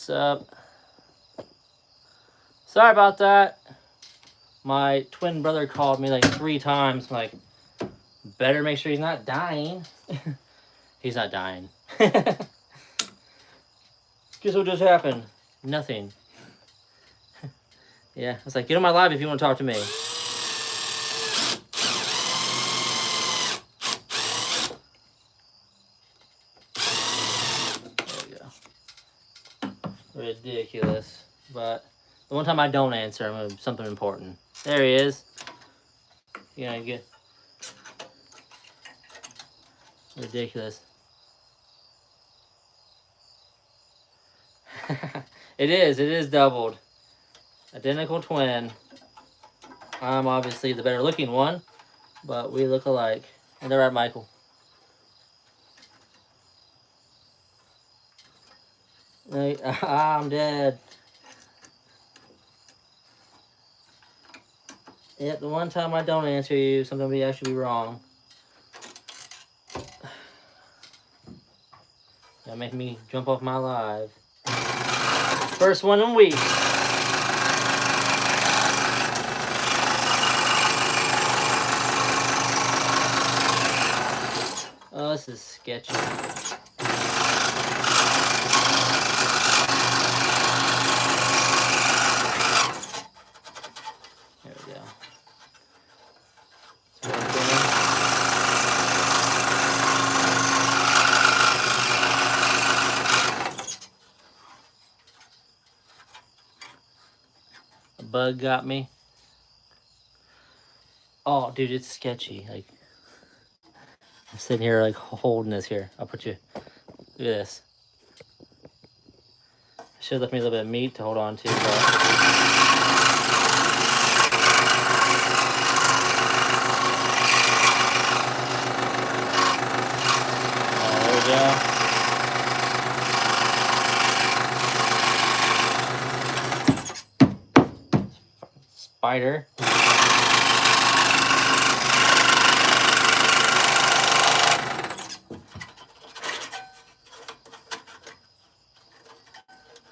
What's up? Sorry about that. My twin brother called me like 3 times. Like, better make sure he's not dying. He's not dying. Guess what just happened? Nothing. Yeah, I was like, get on my live if you want to talk to me. Ridiculous. But the one time I don't answer, I'm gonna something important. There he is. You know, get ridiculous. It is doubled. Identical twin. I'm obviously the better looking one, but we look alike. Isn't that right, Michael? I'm dead. Yep, the one time I don't answer you, something will actually be wrong. That make me jump off my live. First one in a week. Oh, this is sketchy. There we go. A bug got me. Oh, dude, it's sketchy. Like, I'm sitting here, like, holding this here. I'll put you. Look at this. Should have left me a little bit of meat to hold on to, but. Spider.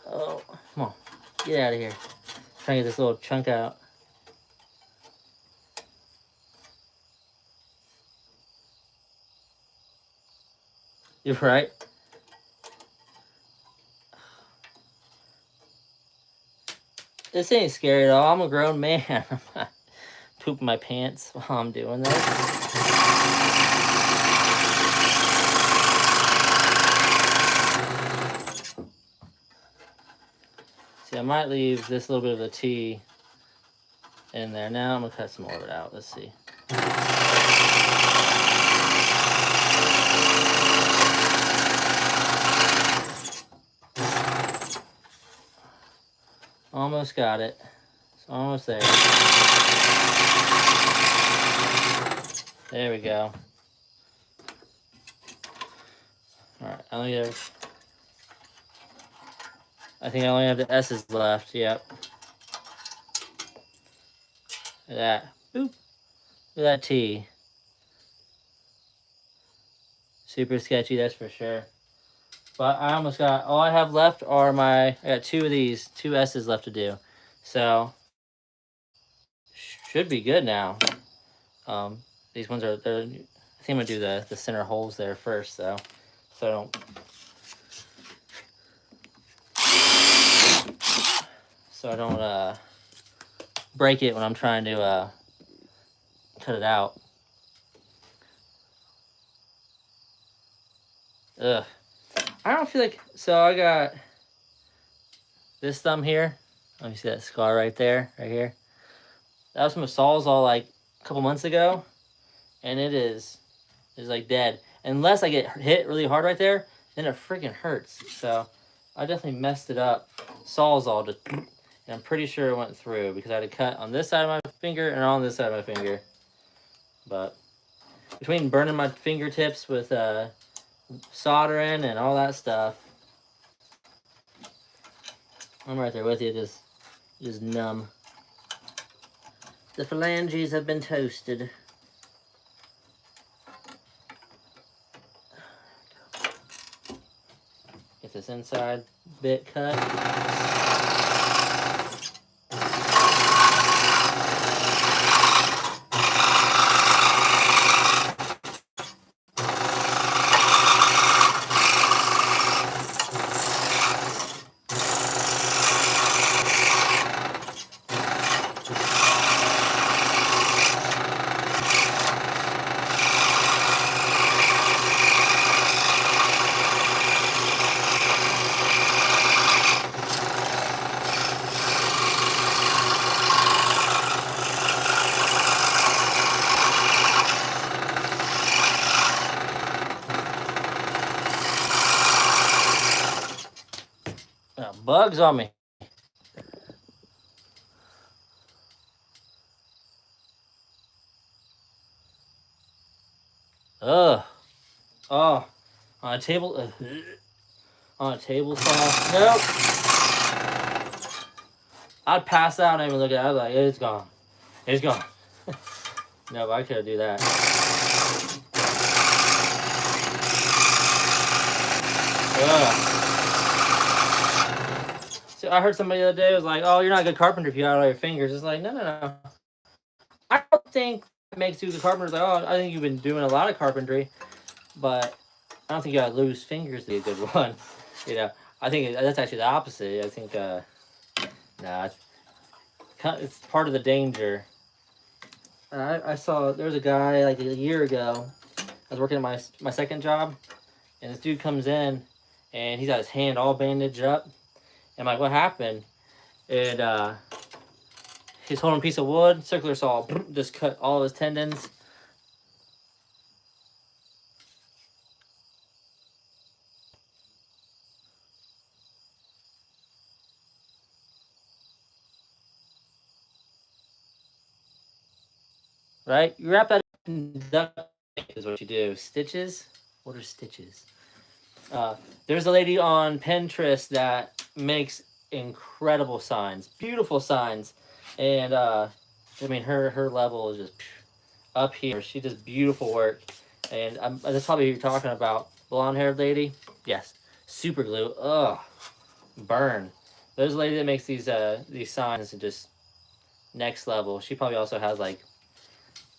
Oh, come on. Get out of here. Trying to get this little chunk out. You're right. This ain't scary at all. I'm a grown man. I'm not pooping my pants while I'm doing this. See, I might leave this little bit of the tea in there. Now I'm going to cut some more of it out. Let's see. Almost got it. It's almost there. There we go. Alright, I think I only have the S's left. Yep. Look at that. Boop. Look at that T. Super sketchy, that's for sure. But I almost got, all I have left are I got 2 of these, 2 S's left to do. So, should be good now. These ones are, I think I'm going to do the center holes there first, though. So I don't break it when I'm trying to cut it out. Ugh. I don't feel like, so I got this thumb here. Let me see that scar right there, right here. That was from a Sawzall like a couple months ago, and it is like dead. Unless I get hit really hard right there, then it freaking hurts. So I definitely messed it up. Sawzall, and I'm pretty sure it went through because I had a cut on this side of my finger and on this side of my finger. But between burning my fingertips with soldering and all that stuff, I'm right there with you, just numb. The phalanges have been toasted. Get this this inside bit cut. Bugs on me. Ugh. Oh. On a table. On a table saw. Nope. I'd pass out and even look at it. I'd be like, it's gone. It's gone. No, but I couldn't do that. Ugh. So I heard somebody the other day was like, "Oh, you're not a good carpenter if you got all your fingers." It's like, no. I don't think that makes you a good carpenter. It's like, oh, I think you've been doing a lot of carpentry, but I don't think you gotta lose fingers to be a good one. You know, I think that's actually the opposite. I think, nah, it's part of the danger. I saw there was a guy like a year ago. I was working at my second job, and this dude comes in, and he's got his hand all bandaged up. And I'm like, what happened? And he's holding a piece of wood, circular saw, just cut all of his tendons. Right? You wrap that in duct tape is what you do. Stitches? What are stitches? There's a lady on Pinterest that makes incredible signs, beautiful signs, and I mean her level is just up here. She does beautiful work, and that's probably who you're talking about. Blonde-haired lady, yes. Super glue, ugh, burn. There's a lady that makes these signs and just next level. She probably also has like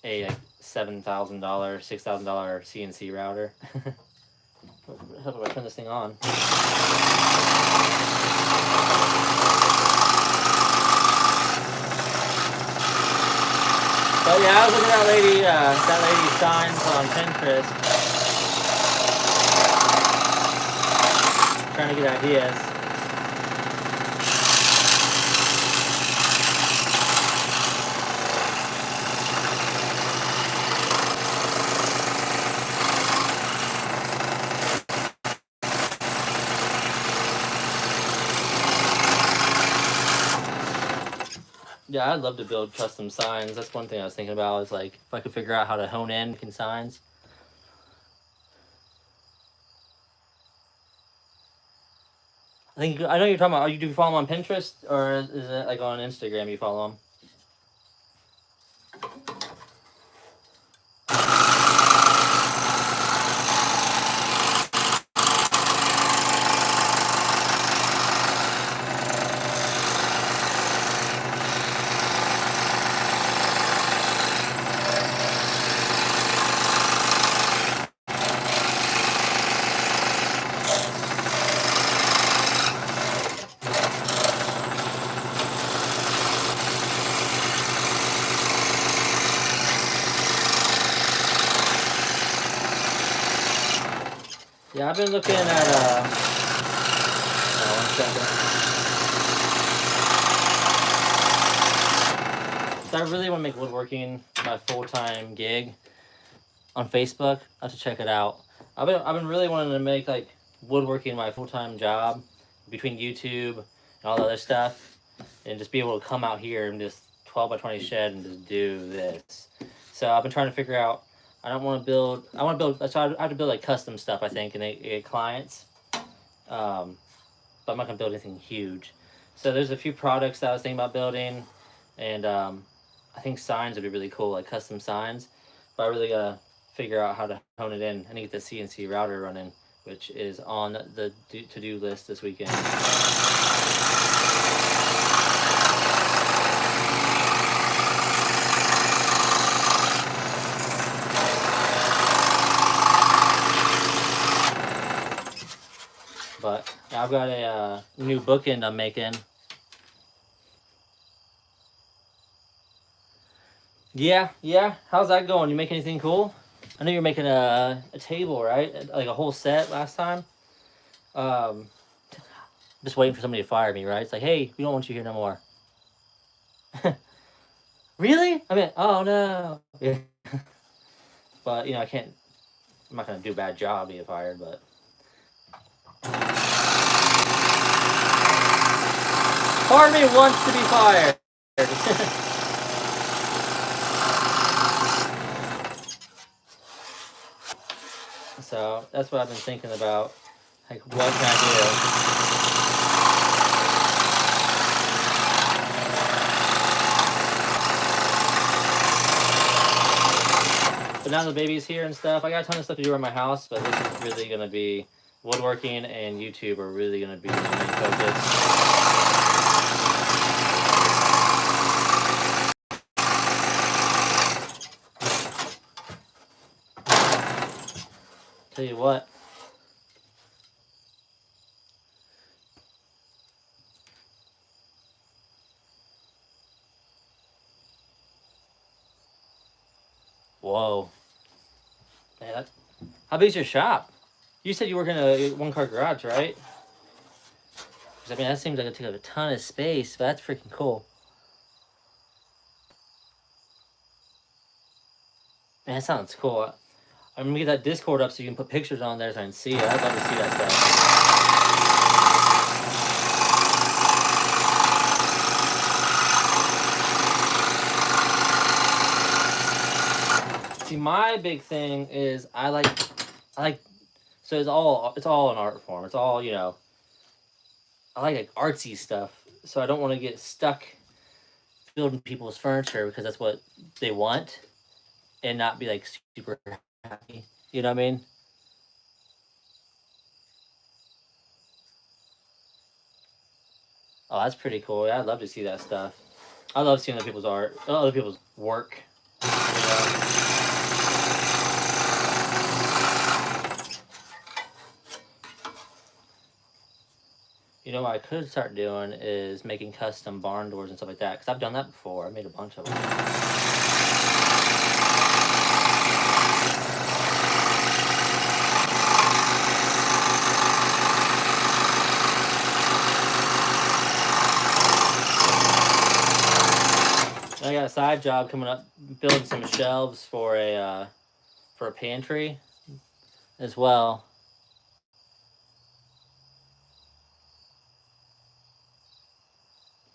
a $7,000, $6,000 CNC router. How do I turn this thing on? But yeah, I was looking at that lady's signs on Pinterest, trying to get ideas. Yeah, I'd love to build custom signs. That's one thing I was thinking about. Is like if I could figure out how to hone in making signs. I know you're talking about. Do you follow them on Pinterest or is it like on Instagram? You follow them? Yeah, I've been looking at. One second. So I really want to make woodworking my full-time gig on Facebook. I have to check it out. I've been really wanting to make like woodworking my full-time job between YouTube and all the other stuff, and just be able to come out here and just 12 by 20 shed and just do this. So I've been trying to figure out. I want to build. So I have to build like custom stuff. I think and they get clients. But I'm not gonna build anything huge. So there's a few products that I was thinking about building, and I think signs would be really cool, like custom signs. But I really gotta figure out how to hone it in. I need to get the CNC router running which is on the to-do list this weekend. But I've got a new bookend I'm making. Yeah. How's that going? You make anything cool? I know you're making a table, right? Like a whole set last time. Um, just waiting for somebody to fire me, right? It's like, hey, we don't want you here no more. Really? I mean, oh no. Yeah. But I can't. I'm not gonna do a bad job, get fired. But part of me wants to be fired. So that's what I've been thinking about. Like, what can I do? But now the baby's here and stuff, I got a ton of stuff to do around my house, but this is really gonna be woodworking and YouTube are really gonna be the main focus. Tell you what. Whoa. Man, how big's your shop? You said you work in a one-car garage, right? 'Cause, I mean, that seems like it takes up a ton of space, but that's freaking cool. Man, that sounds cool. I'm gonna get that Discord up so you can put pictures on there so I can see it. I'd love to see that stuff. See, my big thing is I like so it's all an art form. It's all I like artsy stuff. So I don't want to get stuck building people's furniture because that's what they want and not be like super happy. You know what I mean? Oh, that's pretty cool. Yeah, I'd love to see that stuff. I love seeing other people's art, other people's work. You know? What I could start doing is making custom barn doors and stuff like that. Because I've done that before. I made a bunch of them. I got a side job coming up, building some shelves for a pantry as well.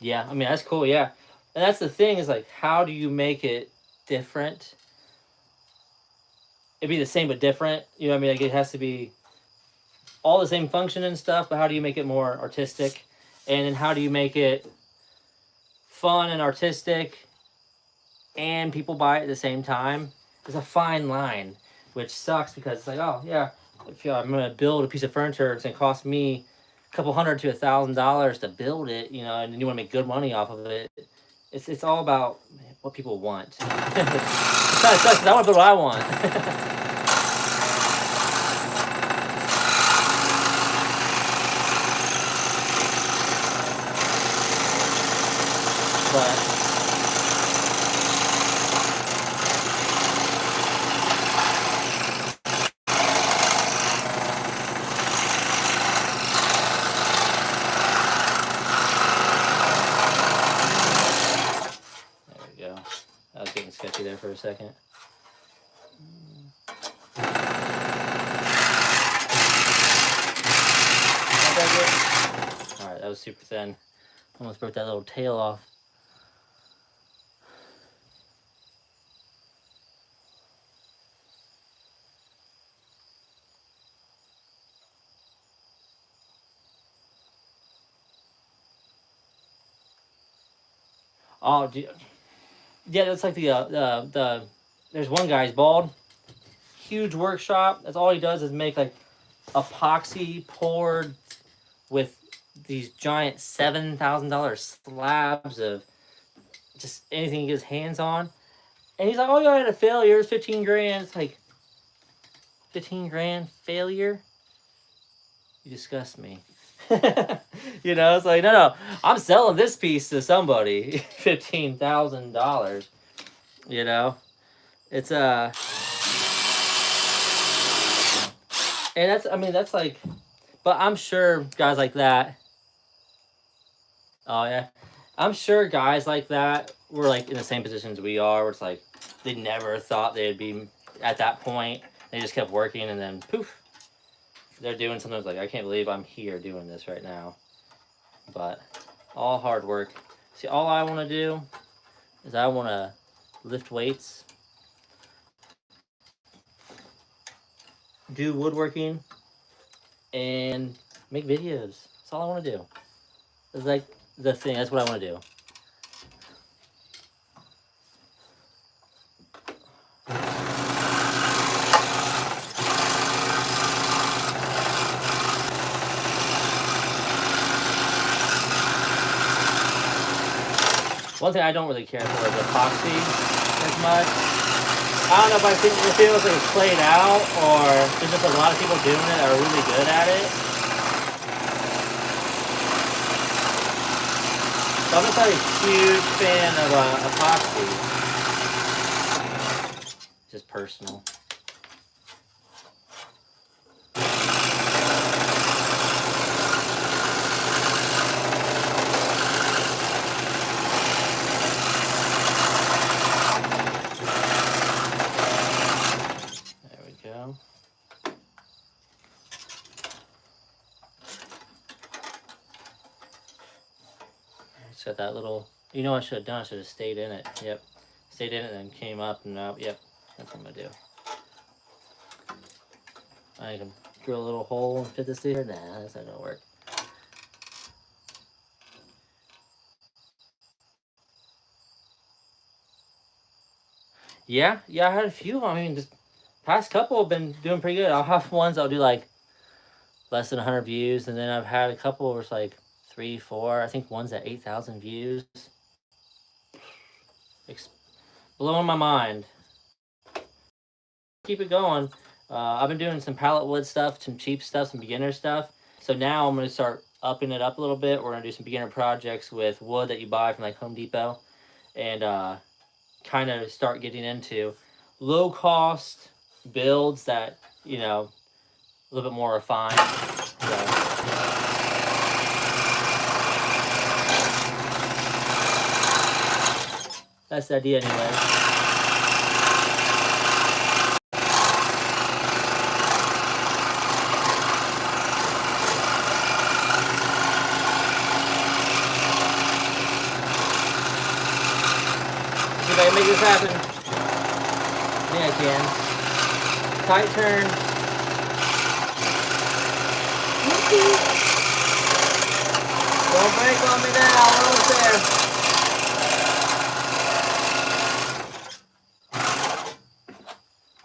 Yeah, I mean that's cool. Yeah, and that's the thing is like, how do you make it different? It'd be the same but different. You know what I mean? Like it has to be all the same function and stuff, but how do you make it more artistic? And then how do you make it fun and artistic and people buy it at the same time? There's a fine line, which sucks because it's like, oh yeah, if I'm gonna build a piece of furniture, it's gonna cost me a couple $100 to $1,000 to build it, and you want to make good money off of it. It's all about what people want. It kind of sucks 'cause I want to build what I want. But there we go. I was getting sketchy there for a second. Alright, that was super thin. Almost broke that little tail off. Oh, yeah, that's like the. There's one guy, he's bald, huge workshop. That's all he does is make like epoxy poured with these giant $7,000 slabs of just anything he gets hands on. And he's like, "Oh, you had a failure. It's 15 grand." It's like, 15 grand failure? You disgust me. You know, it's like, no, I'm selling this piece to somebody. $15,000. You know, it's and that's, I mean, that's like, but I'm sure guys like that. Oh yeah, I'm sure guys like that were like in the same positions we are, where it's like they never thought they'd be at that point. They just kept working, and then poof, they're doing something that's like, I can't believe I'm here doing this right now. But all hard work. See, all I want to do is I want to lift weights, do woodworking, and make videos. That's all I want to do. It's like the thing. That's what I want to do. One thing I don't really care for is epoxy as much. I don't know if I think it feels like it's played out, or there's just a lot of people doing it that are really good at it. So I'm just not a huge fan of epoxy. Just personal. Got that little, you know what I should have done? I should have stayed in it. Yep. Stayed in it and then came up and out. Yep. That's what I'm going to do. I can drill a little hole and fit this here. Nah, that's not going to work. Yeah, I had a few. I mean, just past couple have been doing pretty good. I'll have ones I'll do like less than 100 views, and then I've had a couple where it's like 3, 4. I think one's at 8,000 views. Blowing my mind. Keep it going. I've been doing some pallet wood stuff, some cheap stuff, some beginner stuff. So now I'm going to start upping it up a little bit. We're going to do some beginner projects with wood that you buy from like Home Depot, and kind of start getting into low cost builds that, you know, a little bit more refined. So. That's the idea anyway. See if I can make this happen. I think I can. Tight turn. Don't break on me now. We're almost there.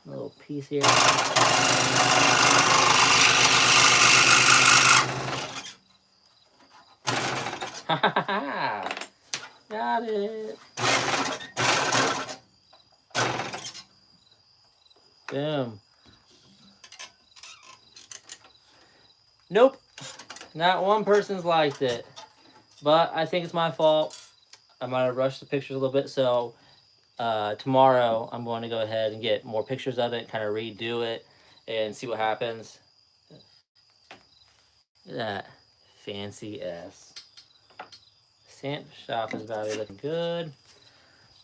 A little piece here. Got it. Boom. Nope. Not one person's liked it. But I think it's my fault. I might have rushed the pictures a little bit. So tomorrow I'm going to go ahead and get more pictures of it, kind of redo it, and see what happens. Look at that. Fancy S. TheSapShop is about to be looking good.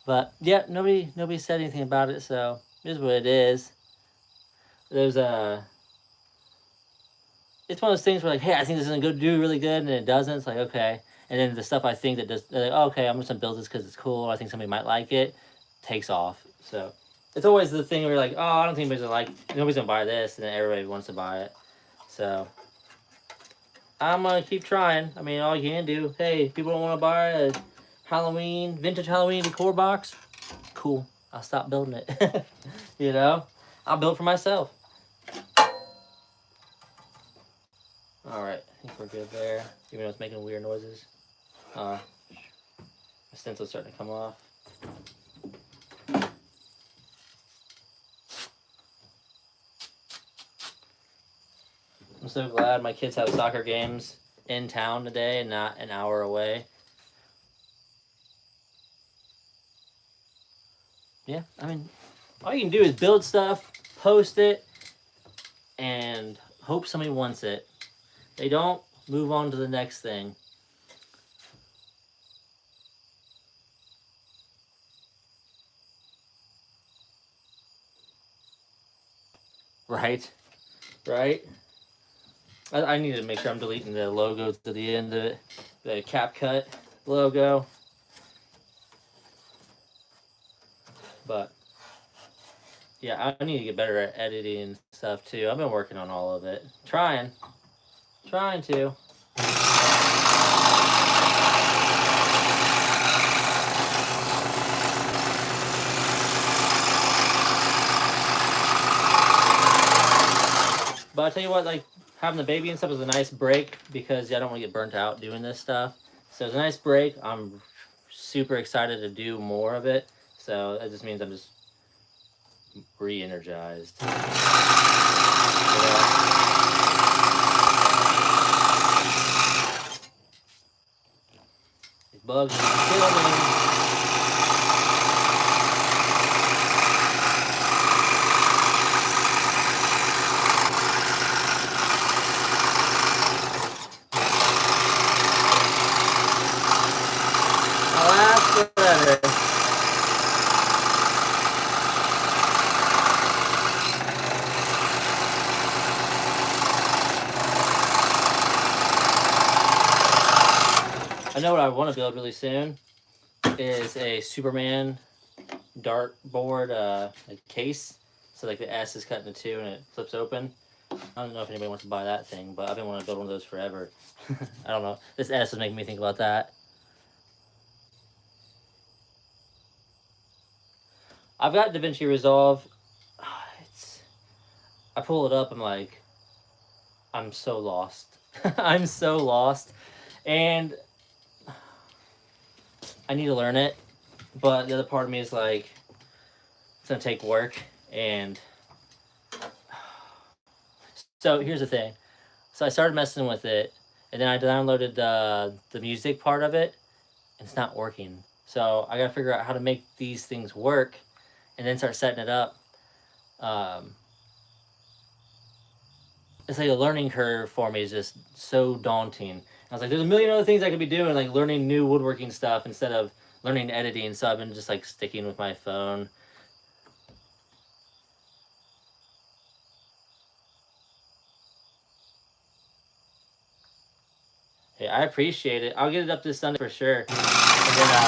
But yeah, nobody said anything about it, so it is what it is. There's it's one of those things where like, hey, I think this is gonna do really good, and it doesn't. It's like, okay. And then the stuff I think that does, like, oh, okay, I'm just gonna build this because it's cool. I think somebody might like it. Takes off. So it's always the thing where you're like, oh, I don't think nobody's gonna buy this, and then everybody wants to buy it. So I'm gonna keep trying. I mean, all you can do. Hey, people don't want to buy a vintage Halloween decor box. Cool. I'll stop building it. You know, I'll build for myself. Alright, I think we're good there. Even though it's making weird noises. My stencil's starting to come off. I'm so glad my kids have soccer games in town today and not an hour away. Yeah, I mean, all you can do is build stuff, post it, and hope somebody wants it. They don't, move on to the next thing. Right? Right? I need to make sure I'm deleting the logo to the end of it. The CapCut logo. But yeah, I need to get better at editing and stuff too. I've been working on all of it. Trying to. But I tell you what, like having the baby and stuff was a nice break because I don't want to get burnt out doing this stuff. So it's a nice break. I'm super excited to do more of it. So that just means I'm just re-energized. These bugs are killing me. I know what I want to build really soon is a Superman dartboard like case. So like the S is cut into two and it flips open. I don't know if anybody wants to buy that thing, but I've been wanting to build one of those forever. I don't know. This S is making me think about that. I've got DaVinci Resolve. I pull it up, I'm like, I'm so lost. I'm so lost. And I need to learn it. But the other part of me is like, it's going to take work. And so here's the thing. So I started messing with it. And then I downloaded the music part of it. And it's not working. So I got to figure out how to make these things work. And then start setting it up. It's like a learning curve for me is just so daunting. I was like, there's a million other things I could be doing, like learning new woodworking stuff instead of learning editing. So I've been just like sticking with my phone. Hey, I appreciate it. I'll get it up this Sunday for sure. And then,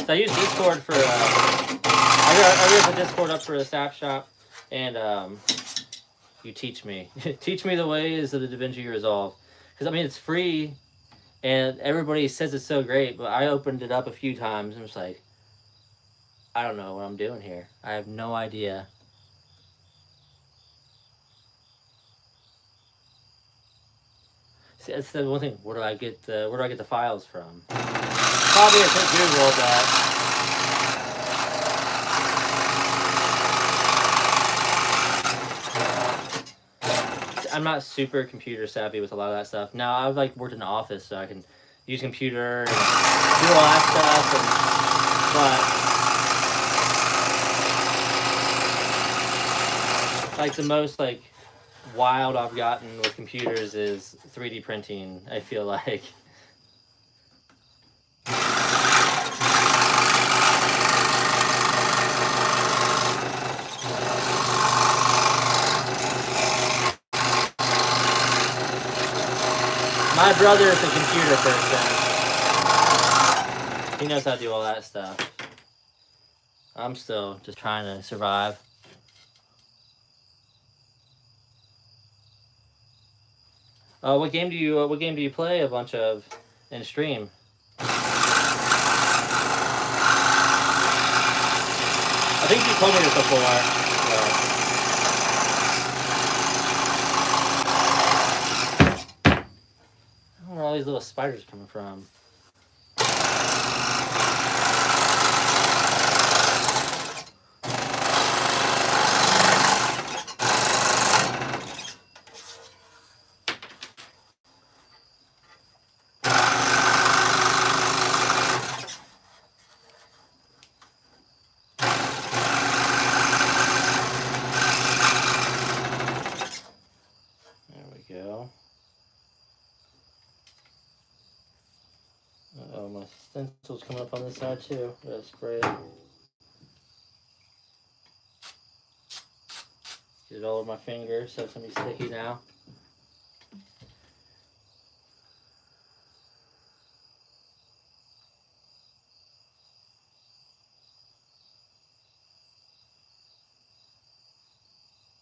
so I use Discord for, I use the Discord up for the TheSapShop, and you teach me. Teach me the ways of the DaVinci Resolve. Because, I mean, it's free, and everybody says it's so great, but I opened it up a few times, and I'm just like, I don't know what I'm doing here. I have no idea. See, that's the one thing. Where do I get the files from? Probably at Google, but I'm not super computer savvy with a lot of that stuff. Now I've like worked in the office, so I can use a computer and do all that stuff. But like the most like wild I've gotten with computers is 3D printing. I feel like. My brother is a computer person. He knows how to do all that stuff. I'm still just trying to survive. What game do you play a bunch of in stream? I think you told me this before. the spiders coming from? There we go. Uh-oh, my stencil's coming up on this side too. Gotta spray it. Get it all over my finger, so it's gonna be sticky now.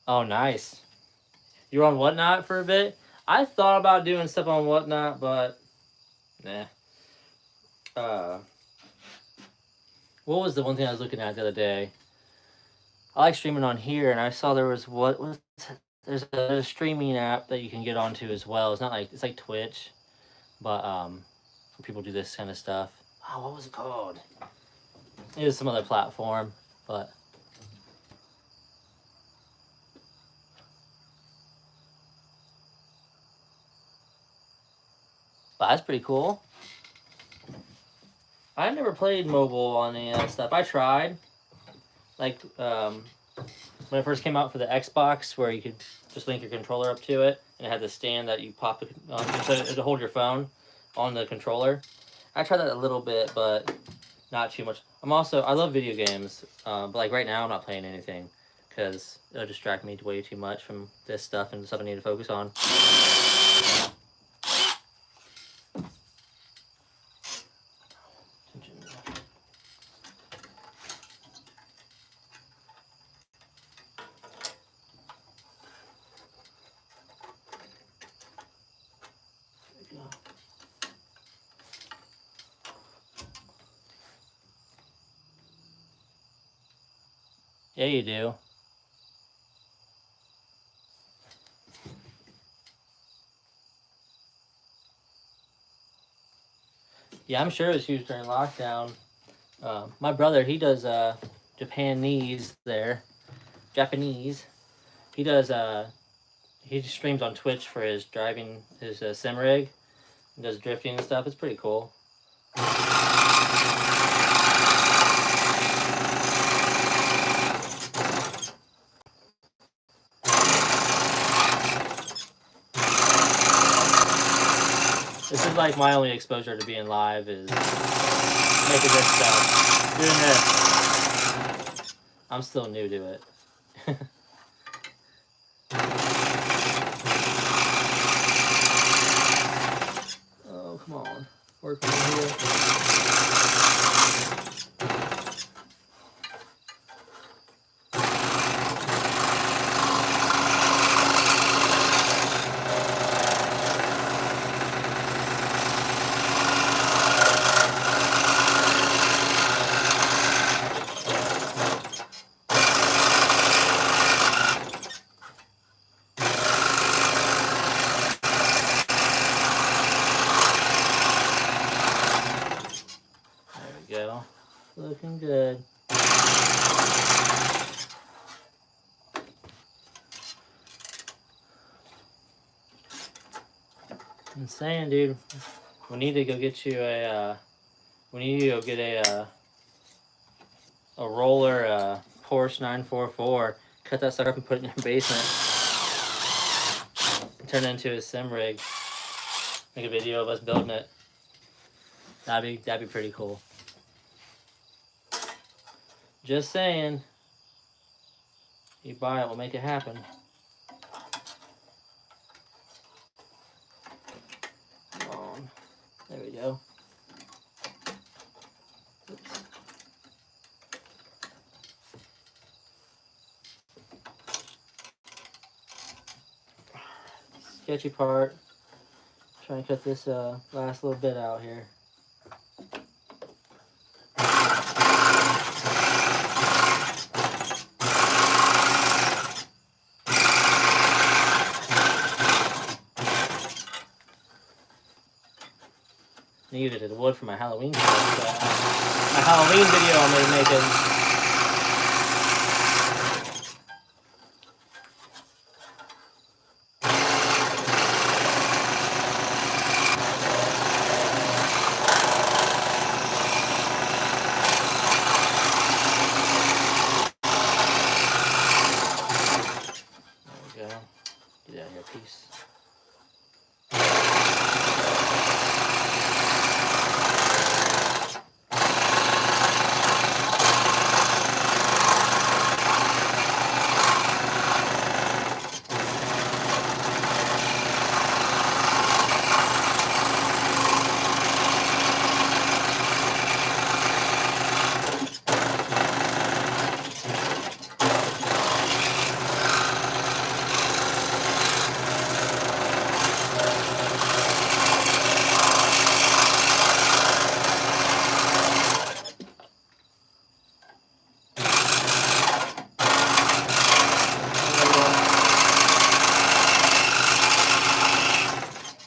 Oh, nice. You were on Whatnot for a bit? I thought about doing stuff on Whatnot, but nah. What was the one thing I was looking at the other day? I like streaming on here, and I saw there was there's a streaming app that you can get onto as well. It's not like it's like Twitch, but for people who do this kind of stuff. Oh, what was it called? It was some other platform, but that's pretty cool. I never played mobile on any of that stuff. I tried, like when it first came out for the Xbox, where you could just link your controller up to it, and it had the stand that you pop it on to hold your phone on the controller. I tried that a little bit, but not too much. I love video games, but like right now I'm not playing anything because it'll distract me way too much from this stuff and stuff I need to focus on. Yeah, you do. Yeah, I'm sure it was huge during lockdown. My brother, he does Japanese. He does he streams on Twitch for his driving, his sim rig, and does drifting and stuff. It's pretty cool. This is like my only exposure to being live is making this stuff, doing this. I'm still new to it. Oh, come on. Work over here. Looking good. I'm saying, dude, we need to go get you a. We need to go get a roller Porsche 944. Cut that sucker up and put it in your basement. Turn it into a sim rig. Make a video of us building it. That'd be pretty cool. Just saying. You buy it, we'll make it happen. Come on. There we go. Oops. Sketchy part. Trying to cut this last little bit out here. needed the wood for my Halloween stuff. My Halloween video I'm gonna make it. There we go. Get out of here, peace.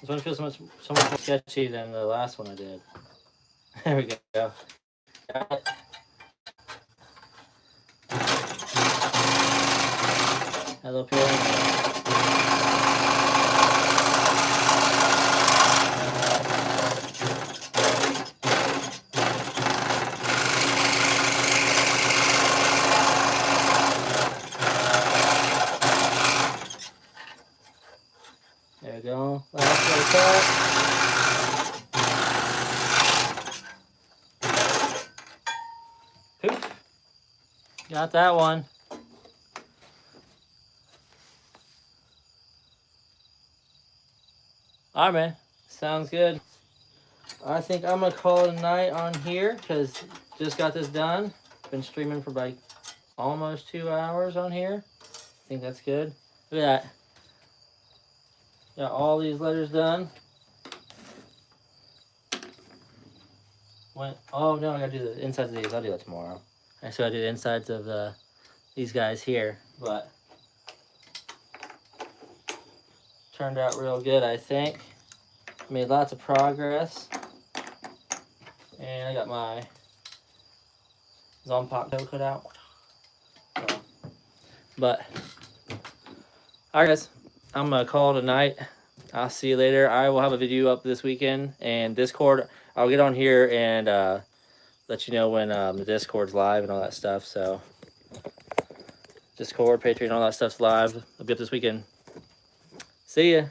This one feels so much more sketchy than the last one I did. There we go. Got it. Hello, Pierre. There we go. Last little cut. Poof. Got that one. All right, man. Sounds good. I think I'm going to call it a night on here because just got this done. Been streaming for like almost 2 hours on here. I think that's good. Look at that. Got all these letters done. Oh no, I gotta do the insides of these. I'll do that tomorrow. I still gotta do the insides of these guys here, but turned out real good, I think. Made lots of progress. And I got my Zompop dough cut out. So, but, alright guys, I'm gonna call it a night. I'll see you later. I will have a video up this weekend, and Discord, I'll get on here and let you know when the Discord's live and all that stuff. So, Discord, Patreon, all that stuff's live. I'll be up this weekend. See ya.